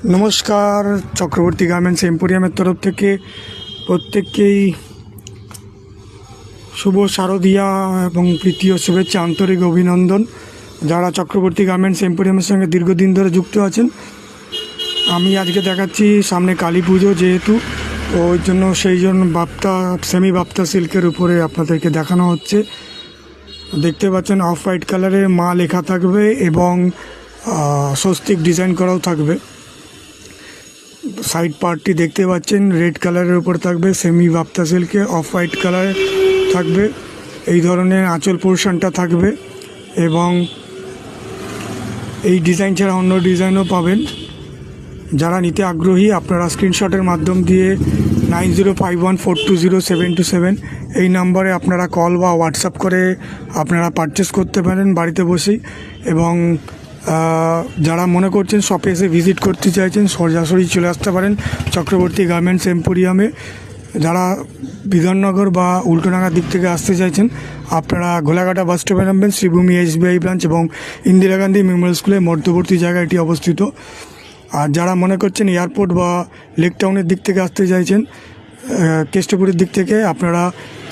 নমস্কার, চক্রবর্তী গার্মেন্টস এম্পোরিয়ামের তরফ থেকে প্রত্যেককেই শুভ শারদীয়া এবং প্রীতীয় শুভেচ্ছা, আন্তরিক অভিনন্দন। যারা চক্রবর্তী গার্মেন্টস এম্পোরিয়ামের সঙ্গে দীর্ঘদিন ধরে যুক্ত আছেন, আমি আজকে দেখাচ্ছি সামনে কালী পুজো যেহেতু, তো ওই জন্য সেমি বাপ্তা সিল্কের উপরে আপনাদেরকে দেখানো হচ্ছে। দেখতে পাচ্ছেন অফ হোয়াইট কালারের মা লেখা থাকবে এবং স্বস্তিক ডিজাইন করাও থাকবে। সাইড পার্টটি দেখতে পাচ্ছেন রেড কালারের উপর থাকবে, semi Bapta সিল্কে off white colour থাকবে। এই ধরনের আঁচল পোর্শনটা থাকবে এবং এই ডিজাইন ছাড়া অন্য ডিজাইনও পাবেন। যারা নিতে আগ্রহী আপনারা স্ক্রিনশটের মাধ্যম দিয়ে 9051420727 এই নম্বরে আপনারা কল বা হোয়াটসঅ্যাপ করে আপনারা পারচেস করতে পারেন বাড়িতে বসেই। এবং যারা মনে করছেন শপে এসে ভিজিট করতে চাইছেন, সরাসরি চলে আসতে পারেন চক্রবর্তী গার্মেন্টস এম্পোরিয়ামে। যারা বিধাননগর বা উল্টোডাঙ্গার দিক থেকে আসতে চাইছেন, আপনারা ঘোলাঘাটা বাস স্টপে নামবেন। শ্রীভূমি SBI ব্রাঞ্চ এবং ইন্দিরা গান্ধী মেমোরিয়াল স্কুলের মধ্যবর্তী জায়গায় এটি অবস্থিত। আর যারা মনে করছেন এয়ারপোর্ট বা লেক টাউনের দিক থেকে আসতে চাইছেন, কেষ্টপুরের দিক থেকে, আপনারা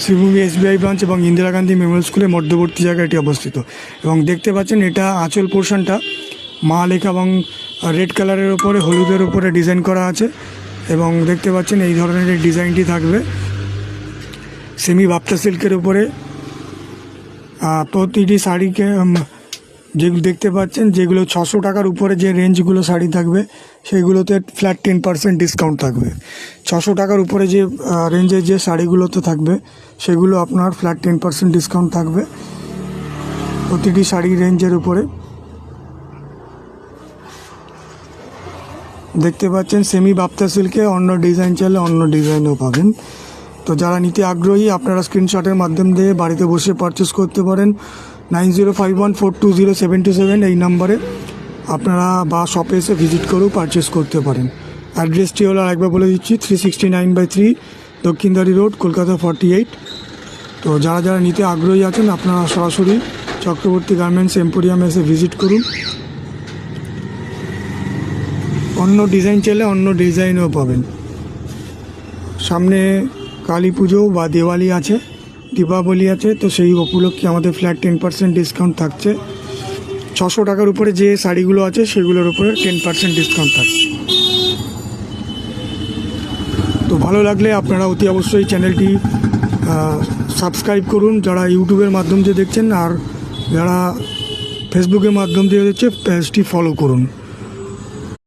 শ্রীভূমি SBI ব্রাঞ্চ এবং ইন্দিরা গান্ধী মেমোরিয়াল স্কুলের মধ্যবর্তী জায়গায় এটি অবস্থিত। এবং দেখতে পাচ্ছেন এটা আঁচল পোর্শনটা মা লেখা এবং রেড কালারের ওপরে হলুদের ওপরে ডিজাইন করা আছে। এবং দেখতে পাচ্ছেন এই ধরনের এই ডিজাইনটি থাকবে সেমি বাপ্তা সিল্কের উপরে। প্রতিটি শাড়িকে যেগুলো দেখতে পাচ্ছেন, যেগুলো 600 টাকার উপরে যে রেঞ্জগুলো শাড়ি থাকবে সেইগুলোতে ফ্ল্যাট 10% ডিসকাউন্ট থাকবে। 600 টাকার উপরে যে রেঞ্জের যে শাড়িগুলোতে থাকবে সেগুলো আপনার ফ্ল্যাট 10% ডিসকাউন্ট থাকবে প্রতিটি শাড়ি রেঞ্জের উপরে। দেখতে পাচ্ছেন সেমি বাপ্তা সিল্কে অন্য ডিজাইন চাইলে অন্য ডিজাইনও পাবেন। তো যারা নিতে আগ্রহী আপনারা স্ক্রিনশটের মাধ্যম দিয়ে বাড়িতে বসে পারচেস করতে পারেন। 9051420727 এই নম্বরে আপনারা বা শপে এসে ভিজিট করেও পারচেস করতে পারেন। অ্যাড্রেসটি হলো আরেকবার বলে দিচ্ছি, 369/3 দক্ষিণদারি রোড, কলকাতা 48। তো যারা যারা নিতে আগ্রহী আছেন আপনারা সরাসরি চক্রবর্তী গার্মেন্টস এম্পোরিয়ামে এসে ভিজিট করুন। অন্য ডিজাইন চাইলে অন্য ডিজাইনও পাবেন। সামনে কালী পুজো বা দিওয়ালি আছে, দীপাবলি আছে, তো সেই উপলক্ষে আমাদের ফ্ল্যাট 10% ডিসকাউন্ট থাকছে। 600 টাকার উপরে যে শাড়িগুলো আছে সেগুলোর উপরে 10% ডিসকাউন্ট থাকছে। তো ভালো লাগলে আপনারা অতি অবশ্যই চ্যানেলটি সাবস্ক্রাইব করুন, যারা ইউটিউবের মাধ্যম দিয়ে দেখছেন, আর যারা ফেসবুকের মাধ্যম দিয়ে দেখছে পেজটি ফলো করুন।